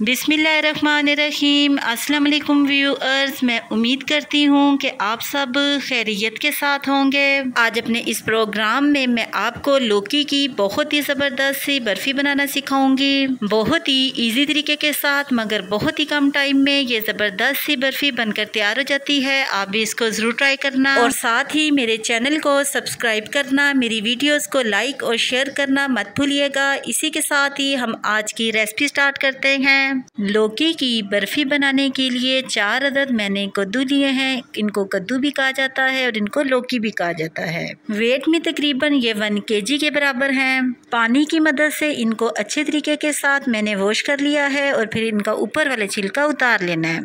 बिस्मिल्लाहिर्रहमानिर्रहीम। अस्सलाम वालेकुम व्यूअर्स, मैं उम्मीद करती हूँ कि आप सब खैरियत के साथ होंगे। आज अपने इस प्रोग्राम में मैं आपको लौकी की बहुत ही ज़बरदस्त सी बर्फ़ी बनाना सिखाऊंगी। बहुत ही इजी तरीके के साथ मगर बहुत ही कम टाइम में ये ज़बरदस्त सी बर्फ़ी बनकर तैयार हो जाती है। आप भी इसको ज़रूर ट्राई करना और साथ ही मेरे चैनल को सब्सक्राइब करना, मेरी वीडियोज़ को लाइक और शेयर करना मत भूलिएगा। इसी के साथ ही हम आज की रेसिपी स्टार्ट करते हैं। लौकी की बर्फ़ी बनाने के लिए 4 अदद मैंने कद्दू लिए हैं। इनको कद्दू भी कहा जाता है और इनको लौकी भी कहा जाता है। वेट में तकरीबन ये 1 kg के बराबर हैं। पानी की मदद से इनको अच्छे तरीके के साथ मैंने वॉश कर लिया है और फिर इनका ऊपर वाला छिलका उतार लेना है।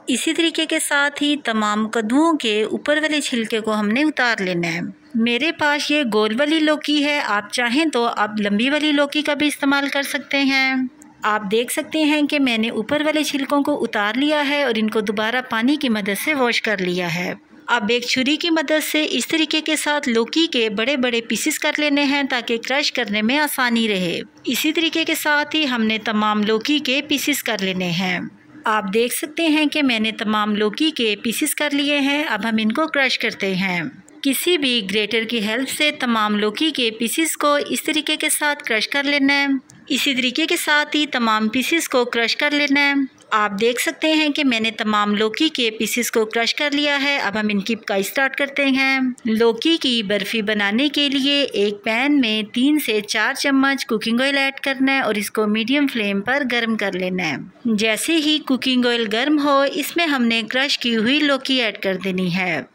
इसी तरीके के साथ ही तमाम कद्दूओं के ऊपर वाले छिलके को हमने उतार लेना है। मेरे पास ये गोल वाली लौकी है, आप चाहें तो आप लंबी वाली लौकी का भी इस्तेमाल कर सकते हैं। आप देख सकते हैं कि मैंने ऊपर वाले छिलकों को उतार लिया है और इनको दोबारा पानी की मदद से वॉश कर लिया है। अब एक छुरी की मदद से इस तरीके के साथ लौकी के बड़े बड़े पीसेस कर लेने हैं ताकि क्रश करने में आसानी रहे। इसी तरीके के साथ ही हमने तमाम लौकी के पीसेस कर लेने हैं। आप देख सकते हैं कि मैंने तमाम लौकी के पीसेस कर लिए हैं। अब हम इनको क्रश करते हैं। किसी भी ग्रेटर की हेल्प से तमाम लौकी के पीसेस को इस तरीके के साथ क्रश कर लेना है। इसी तरीके के साथ ही तमाम पीसेस को क्रश कर लेना है। आप देख सकते हैं कि मैंने तमाम लौकी के पीसेस को क्रश कर लिया है। अब हम इनकी पकाई स्टार्ट करते हैं। लौकी की बर्फ़ी बनाने के लिए एक पैन में 3 से 4 चम्मच कुकिंग ऑयल ऐड करना है और इसको मीडियम फ्लेम पर गर्म कर लेना है। जैसे ही कुकिंग ऑयल गर्म हो, इसमें हमने क्रश की हुई लौकी ऐड कर देनी है।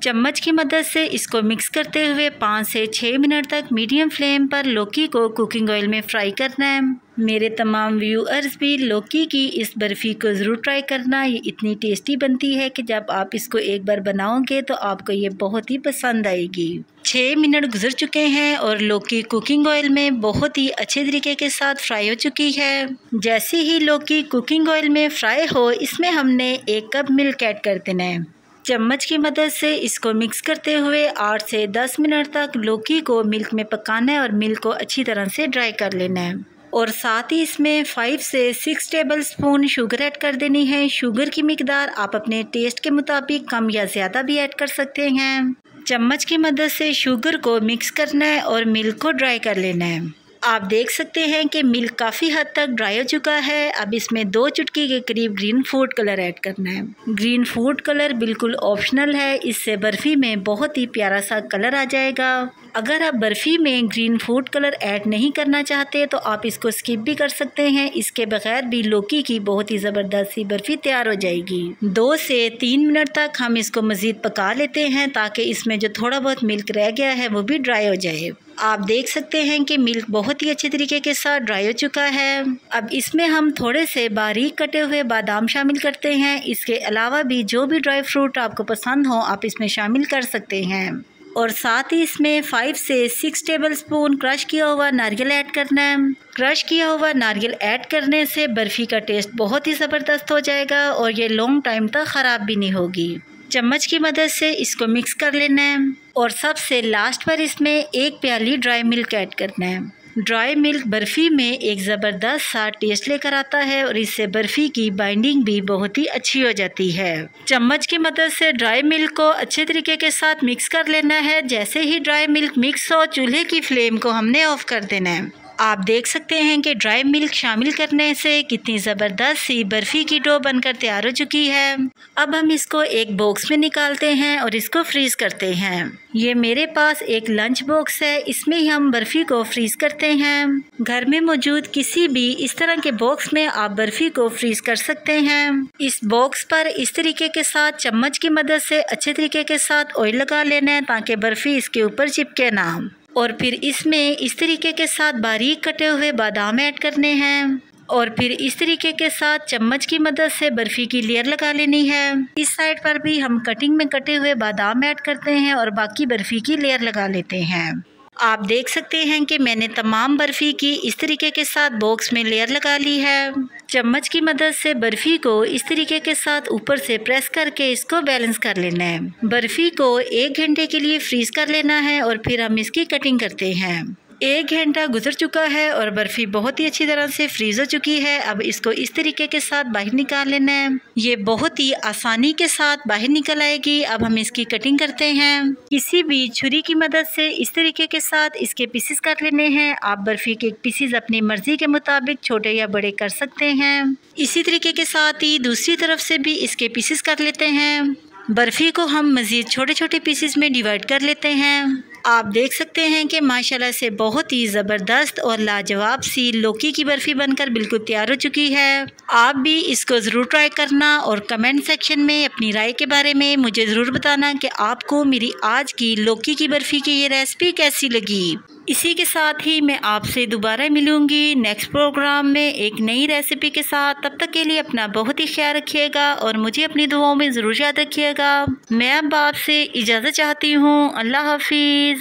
चम्मच की मदद से इसको मिक्स करते हुए 5 से 6 मिनट तक मीडियम फ्लेम पर लौकी को कुकिंग ऑयल में फ्राई करना है। मेरे तमाम व्यूअर्स भी लौकी की इस बर्फ़ी को ज़रूर ट्राई करना। ये इतनी टेस्टी बनती है कि जब आप इसको एक बार बनाओगे तो आपको ये बहुत ही पसंद आएगी। 6 मिनट गुजर चुके हैं और लौकी कुकिंग ऑयल में बहुत ही अच्छे तरीके के साथ फ्राई हो चुकी है। जैसे ही लौकी कुकिंग ऑयल में फ्राई हो, इसमें हमने 1 कप मिल्क ऐड कर देना है। चम्मच की मदद से इसको मिक्स करते हुए 8 से 10 मिनट तक लौकी को मिल्क में पकाना है और मिल्क को अच्छी तरह से ड्राई कर लेना है। और साथ ही इसमें 5 से 6 टेबल स्पून शुगर ऐड कर देनी है। शुगर की मिकदार आप अपने टेस्ट के मुताबिक कम या ज़्यादा भी ऐड कर सकते हैं। चम्मच की मदद से शुगर को मिक्स करना है और मिल्क को ड्राई कर लेना है। आप देख सकते हैं कि मिल्क काफ़ी हद तक ड्राई हो चुका है। अब इसमें 2 चुटकी के करीब ग्रीन फूड कलर ऐड करना है। ग्रीन फूड कलर बिल्कुल ऑप्शनल है, इससे बर्फ़ी में बहुत ही प्यारा सा कलर आ जाएगा। अगर आप बर्फ़ी में ग्रीन फूड कलर ऐड नहीं करना चाहते तो आप इसको स्किप भी कर सकते हैं। इसके बगैर भी लौकी की बहुत ही ज़बरदस्त सी बर्फ़ी तैयार हो जाएगी। 2 से 3 मिनट तक हम इसको मज़ीद पका लेते हैं ताकि इसमें जो थोड़ा बहुत मिल्क रह गया है वो भी ड्राई हो जाए। आप देख सकते हैं कि मिल्क बहुत ही अच्छे तरीके के साथ ड्राई हो चुका है। अब इसमें हम थोड़े से बारीक कटे हुए बादाम शामिल करते हैं। इसके अलावा भी जो भी ड्राई फ्रूट आपको पसंद हो आप इसमें शामिल कर सकते हैं। और साथ ही इसमें 5 से 6 टेबल स्पून क्रश किया हुआ नारियल ऐड करना है। क्रश किया हुआ नारियल ऐड करने से बर्फ़ी का टेस्ट बहुत ही ज़बरदस्त हो जाएगा और ये लॉन्ग टाइम तक ख़राब भी नहीं होगी। चम्मच की मदद से इसको मिक्स कर लेना है और सबसे लास्ट पर इसमें 1 प्याली ड्राई मिल्क ऐड करना है। ड्राई मिल्क बर्फ़ी में एक ज़बरदस्त सा टेस्ट लेकर आता है और इससे बर्फ़ी की बाइंडिंग भी बहुत ही अच्छी हो जाती है। चम्मच की मदद से ड्राई मिल्क को अच्छे तरीके के साथ मिक्स कर लेना है। जैसे ही ड्राई मिल्क मिक्स हो, चूल्हे की फ्लेम को हमने ऑफ कर देना है। आप देख सकते हैं कि ड्राई मिल्क शामिल करने से कितनी ज़बरदस्त सी बर्फ़ी की डो बनकर तैयार हो चुकी है। अब हम इसको एक बॉक्स में निकालते हैं और इसको फ्रीज़ करते हैं। ये मेरे पास एक लंच बॉक्स है, इसमें ही हम बर्फ़ी को फ्रीज़ करते हैं। घर में मौजूद किसी भी इस तरह के बॉक्स में आप बर्फ़ी को फ्रीज़ कर सकते हैं। इस बॉक्स पर इस तरीके के साथ चम्मच की मदद से अच्छे तरीके के साथ ऑयल लगा लेना है ताकि बर्फ़ी इसके ऊपर चिपके ना। और फिर इसमें इस तरीके के साथ बारीक कटे हुए बादाम ऐड करने हैं और फिर इस तरीके के साथ चम्मच की मदद से बर्फ़ी की लेयर लगा लेनी है। इस साइड पर भी हम कटिंग में कटे हुए बादाम ऐड करते हैं और बाकी बर्फ़ी की लेयर लगा लेते हैं। आप देख सकते हैं कि मैंने तमाम बर्फ़ी की इस तरीके के साथ बॉक्स में लेयर लगा ली है। चम्मच की मदद से बर्फ़ी को इस तरीके के साथ ऊपर से प्रेस करके इसको बैलेंस कर लेना है। बर्फ़ी को 1 घंटे के लिए फ्रीज़ कर लेना है और फिर हम इसकी कटिंग करते हैं। 1 घंटा गुजर चुका है और बर्फ़ी बहुत ही अच्छी तरह से फ्रीज़ हो चुकी है। अब इसको इस तरीके के साथ बाहर निकाल लेना है। ये बहुत ही आसानी के साथ बाहर निकल आएगी। अब हम इसकी कटिंग करते हैं। किसी भी छुरी की मदद से इस तरीके के साथ इसके पीसेस काट लेने हैं। आप बर्फ़ी के पीसेस अपनी मर्ज़ी के मुताबिक छोटे या बड़े कर सकते हैं। इसी तरीके के साथ ही दूसरी तरफ से भी इसके पीसेस काट लेते हैं। बर्फ़ी को हम मज़ीद छोटे छोटे पीसेस में डिवाइड कर लेते हैं। आप देख सकते हैं कि माशाल्लाह से बहुत ही ज़बरदस्त और लाजवाब सी लौकी की बर्फ़ी बनकर बिल्कुल तैयार हो चुकी है। आप भी इसको ज़रूर ट्राई करना और कमेंट सेक्शन में अपनी राय के बारे में मुझे ज़रूर बताना कि आपको मेरी आज की लौकी की बर्फ़ी की ये रेसिपी कैसी लगी। इसी के साथ ही मैं आपसे दोबारा मिलूंगी नेक्स्ट प्रोग्राम में एक नई रेसिपी के साथ। तब तक के लिए अपना बहुत ही ख्याल रखिएगा और मुझे अपनी दुआओं में ज़रूर याद रखिएगा। मैं अब आपसे इजाज़त चाहती हूँ। अल्लाह हाफिज़।